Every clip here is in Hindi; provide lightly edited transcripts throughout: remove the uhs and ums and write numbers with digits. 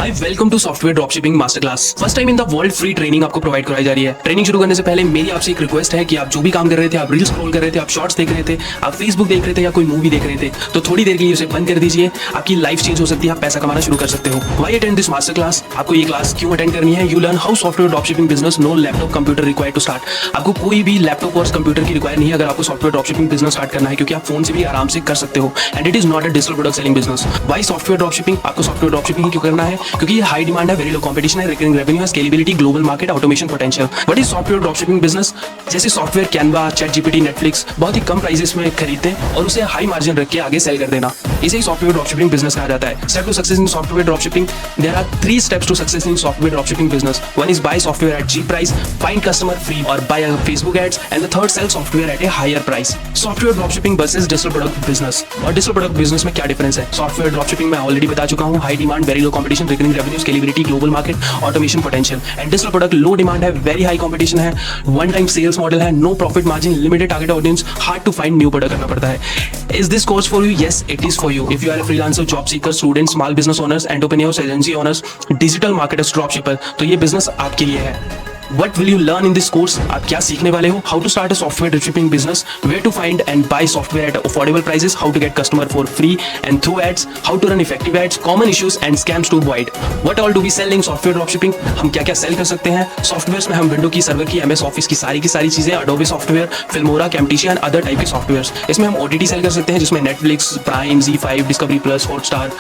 Hi welcome to software dropshipping master class. First time in the world free training आपको प्रोवाइड कराई जा रही है। ट्रेनिंग शुरू करने से पहले मेरी आपसे एक रिक्वेस्ट है कि आप जो भी काम कर रहे थे, आप रील्स स्क्रॉल कर रहे थे, आप शॉर्ट्स देख रहे थे, आप फेसबुक देख रहे थे या कोई मूवी देख रहे थे, तो थोड़ी देर के लिए उसे बंद कर दीजिए। आपकी लाइफ चेंज हो सकती है, आप पैसा कमाना शुरू कर सकते हो। Why attend this master class? आपको ये क्लास क्यों अटेंड करनी है? You learn how software dropshipping business, no laptop computer required to start. आपको कोई भी लैपटॉप और कंप्यूटर की रिक्वायर नहीं है अगर आपको सॉफ्टवेयर ड्रॉपशिपिंग बिजनेस स्टार्ट करना है, क्योंकि आप फोन से भी आराम से कर सकते हो and it is not a digital product selling business. Why software dropshipping? आपको सॉफ्टवेयर ड्रॉपशिपिंग क्यों करना है? क्योंकि ये हाई डिमांड है, वेरी लो कंपटीशन है, रिकरिंग रेवेन्यू है, scalability, global market, automation potential. What is software dropshipping business? जैसे सॉफ्टवेयर कैनवा, चैटजीपीटी, नेटफ्लिक्स बहुत ही कम प्राइसेस में खरीदते हैं और उसे हाई मार्जिन रख के आगे सेल कर देना, इसे ही सॉफ्टवेयर ड्रॉपशिपिंग बिजनेस कहा जाता है। Step to success in software dropshipping, there are 3 steps to success in software dropshipping business. One is buy software at cheap price, find customer free or buy Facebook ads, and the third sell software at a higher price. Software dropshipping versus digital product business. और digital product business में क्या डिफरेंस है? सॉफ्टवेयर ड्रॉपशिपिंग में ऑलरेडी बता चुका हूँ, high demand, very low competition, recurring revenue, scalability, global market, automation potential. And digital product low demand है, वेरी हाई कंपटीशन है, वन टाइम सेल्स मॉडल है, no profit margin, limited target audience, hard to find new product करना पड़ता है। Is this course for you? Yes, it is for you. If you are a freelancer, job seeker, student, small business owners, entrepreneurs, agency owners, digital marketers, dropshipper, तो ये बिजनेस आपके लिए है। What will you learn in this course? आप क्या सीखने वाले हो? How to start a software dropshipping business, where to find and buy software at affordable prices, how to get customer for free and through ads, how to run effective ads, common issues and scams to avoid. What all do we sell in software dropshipping? हम क्या क्या सेल कर सकते हैं? सॉफ्टवेयर में हम विंडो की, सर्वर की, MS ऑफिस की सारी चीजें, Adobe software, Filmora, Camtasia and other type के सॉफ्टवेयर। इसमें हम OTT सेल कर सकते हैं, जिसमें Netflix, Prime, ZEE5, Discovery plus, Hotstar,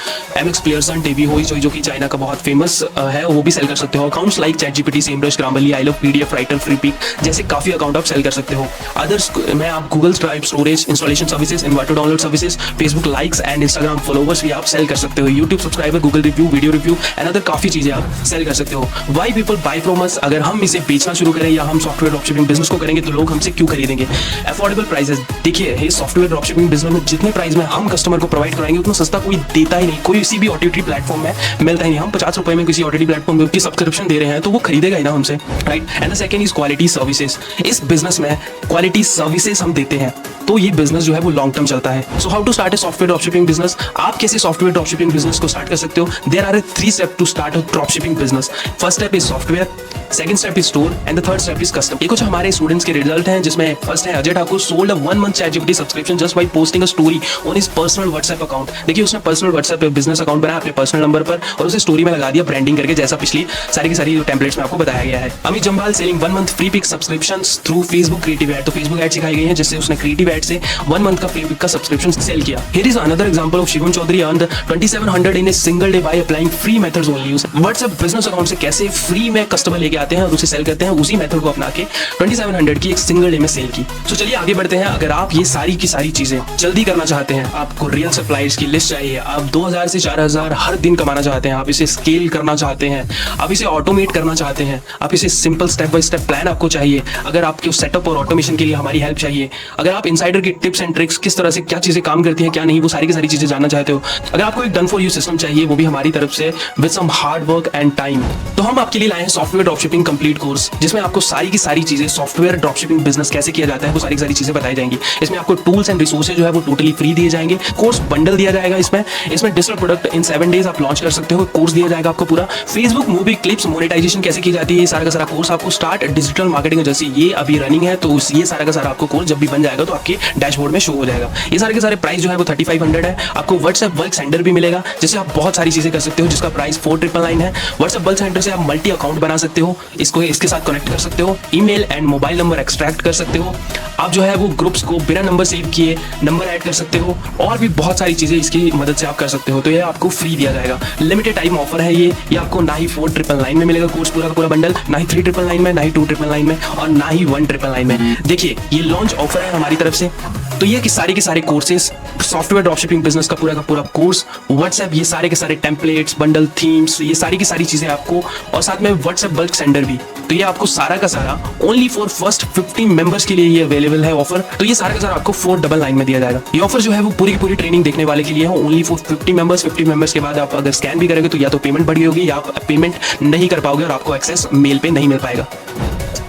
MX player, Sun TV, Hoichoi जो कि चाइना का बहुत फेमस है, वो भी सेल कर सकते हो। Accounts like ChatGPT, Semrush, Grammarly, I love PDF, writer, Freepik जैसे काफी अकाउंट आप सेल कर सकते हो। अदर्स में आप Google Drive, storage, installation services, inverter download services, Facebook likes and Instagram followers भी आप सेल कर सकते हो। YouTube subscriber, Google review, video review and other काफी चीजें आप सेल कर सकते हो। Why people buy from us? अगर हम इसे बेचना शुरू करें या हम सॉफ्टवेयर ड्रॉपशिपिंग बिजनेस को करेंगे तो लोग हमसे क्यों खरीदेंगे? Affordable prices. देखिए, ये सॉफ्टवेयर ड्रॉपशिपिंग बिजनेस में जितने प्राइस में हम कस्टमर को प्रोवाइड कराएंगे उतना सस्ता कोई देता ही नहीं, कोई किसी भी OTT प्लेटफॉर्म में मिलता ही नहीं। हम 50 रुपए में किसी OTT प्लेटफॉर्म की सब्सक्रिप्शन दे रहे हैं तो वो खरीदेगा ही ना हमसे, right? And the second is quality services. इस बिजनेस में क्वालिटी सर्विसेज हम देते हैं तो ये बिजनेस जो है वो लॉन्ग टर्म चलता है। So how to start a software dropshipping business? आप कैसे सॉफ्टवेयर ड्रॉपशिपिंग बिजनेस को स्टार्ट कर सकते हो? There are 3 steps to start a dropshipping business. First step is software, second step is store and the third step is custom. ये कुछ हमारे स्टूडेंट्स के रिजल्ट हैं, जिसमें फर्स्ट है Ajay Thakur sold a 1 month ChatGPT subscription just by posting a story on his personal WhatsApp account. देखिए, उसने पर्सनल व्हाट्सएप पे बिजनेस अकाउंट बनाया अपने पर्सनल नंबर पर और उसे स्टोरी में लगा दिया ब्रांडिंग करके, जैसा पिछली सारी की सारी टेम्पलेट्स में आपको बताया गया है। Amit Jambal selling 1 month Freepik subscriptions through Facebook creative ad. तो फेसबुक एड सिखाई गई है जिससे उसने क्रिएटिव एड से 1 month का फ्री पिक का सब्सक्रिप्शन सेल किया। Here is another example of Shivam Chaudhary earned 2700 in a single day by applying free methods only. WhatsApp business account से कैसे फ्री में कस्टमर लेके आते हैं और उसे सेल करते हैं, उसी मेथड को अपना के 2700 की एक सिंगल डे में सेल की। तो चलिए आगे बढ़ते हैं। अगर आप ये सारी की सारी चीजें जल्दी करना चाहते हैं, आपको रियल सप्लायर्स की लिस्ट चाहिए, आप 2000 से 4000 हर दिन कमाना चाहते हैं, आप इसे स्केल करना चाहते हैं, आप इसे ऑटोमेट करना चाहते हैं, आप इसे simple step by step plan आपको चाहिए, अगर आपके सेटअप और ऑटोमेशन के लिए हमारी हेल्प चाहिए, अगर आप इनसाइडर की टिप्स एंड ट्रिक्स, किस तरह से क्या चीजें काम करती हैं क्या नहीं, वो सारी की सारी चीजें जानना चाहते हो, अगर आपको एक डन फॉर यू सिस्टम चाहिए, वो भी हमारी तरफ से with some hard work and time, तो हम आपके लिए लाए हैं सॉफ्टवेयर ड्रॉपशिपिंग कंप्लीट कोर्स, जिसमें आपको सारी की सारी चीजें सॉफ्टवेयर ड्रॉपशिपिंग बिजनेस कैसे किया जाता है वो सारी की सारी चीजें बताई जाएंगी। इसमें आपको टूल्स एंड रिसोर्सेज जो है वो टोटली फ्री दिए जाएंगे। कोर्स बंडल दिया जाएगा इसमें डिजिटल प्रोडक्ट इन 7 days आप लॉन्च कर सकते हो। कोर्स दिया जाएगा आपको पूरा फेसबुक मूवी क्लिप्स मोनेटाइजेशन कैसे की जाती है, ये सारा का सारा कोर्स आपको स्टार्ट डिजिटल मार्केटिंग जैसे ये अभी रनिंग है, तो ये सारा का सारा आपको कोर्स जब भी बन जाएगा तो आपके डैशबोर्ड में शो हो जाएगा। ये सारे के सारे प्राइस जो है वो 3500 है। आपको व्हाट्सएप बल्क सेंडर भी मिलेगा जिससे आप बहुत सारी चीजें कर सकते हो, जिसका प्राइस 4999 है। व्हाट्सएप बल्क सेंडर से आप मल्टी अकाउंट बना सकते हो, इसको इसके साथ कनेक्ट कर सकते हो, email and mobile number extract कर सकते हो, आप जो है वो ग्रुप्स को बिना नंबर सेव किए नंबर ऐड कर सकते हो, और भी बहुत सारी चीजें इसकी मदद से आप कर सकते हो। तो ये आपको फ्री दिया जाएगा, लिमिटेड टाइम ऑफर है ये आपको ना ही 4999 में मिलेगा कोर्स पूरा का पूरा बंडल, ना ही 3999 में, ना ही 2999 में और ना ही 1999 में। देखिए, ये लॉन्च ऑफर है हमारी तरफ से। तो ये कि सारे के सारे कोर्सेस, सॉफ्टवेयर ड्रॉपशिपिंग बिजनेस का पूरा कोर्स, व्हाट्सएप, ये सारे के सारे टेम्पलेट्स, बंडल, थीम्स, ये सारी की सारी चीजें आपको, और साथ में व्हाट्सएप बल्क सेंडर भी। तो ये आपको सारा का सारा ओनली फॉर फर्स्ट 50 मेंबर्स के लिए ये अवेलेबल है ऑफर। तो ये सारा का सारा आपको 499 में दिया जाएगा। ये ऑफर जो है वो पूरी की पूरी ट्रेनिंग देखने वाले के लिए है, ओनली फॉर 50 मेंबर्स। 50 मेंबर्स के बाद आप अगर स्कैन भी करेंगे तो या तो पेमेंट बढ़ी होगी या आप पेमेंट नहीं कर पाओगे और आपको एक्सेस मेल पे नहीं मिल पाएगा।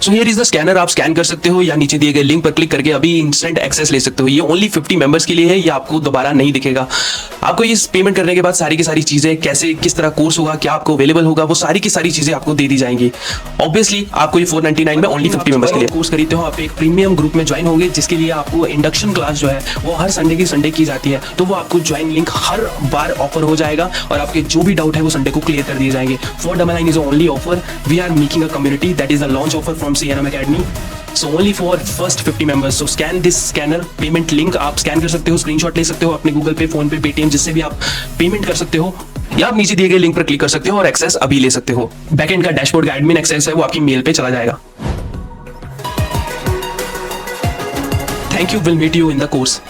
So here is the scanner, आप स्कैन कर सकते हो या नीचे दिए गए लिंक पर क्लिक करके अभी इंस्टेंट एक्सेस ले सकते हो। ये ओनली 50 मेंबर्स के लिए है, ये आपको दोबारा नहीं दिखेगा। आपको ये पेमेंट करने के बाद सारी की सारी चीजें, कैसे किस तरह कोर्स होगा, क्या आपको अवेलेबल होगा, वो सारी की सारी चीजें आपको दे दी जाएंगी। ऑब्वियसली आपको ये 499 में ओनली 50 मेंबर्स के लिए कोर्स खरीदते हो, आप एक प्रीमियम ग्रुप में ज्वाइन होंगे, जिसके लिए आपको इंडक्शन क्लास जो है वो हर संडे की संडे की जाती है। तो वो आपको ज्वाइन लिंक हर बार ऑफर हो जाएगा और आपके जो भी डाउट है वो संडे को क्लियर कर दिए जाएंगे। 499 is only offer, we are making a community, that is the launch offer from CNM Academy। So only for first 50 members. So scan this scanner, payment link आप स्कैन कर सकते हो, स्क्रीनशॉट ले सकते हो अपने गूगल पे, फोन पे, पेटीएम, जिससे भी आप पेमेंट कर सकते हो, या आप नीचे दिए गए लिंक पर क्लिक कर सकते हो और एक्सेस अभी ले सकते हो। बैकएंड का डैशबोर्ड का एडमिन एक्सेस है वो आपकी मेल पे चला जाएगा। Thank you, will meet you in the course.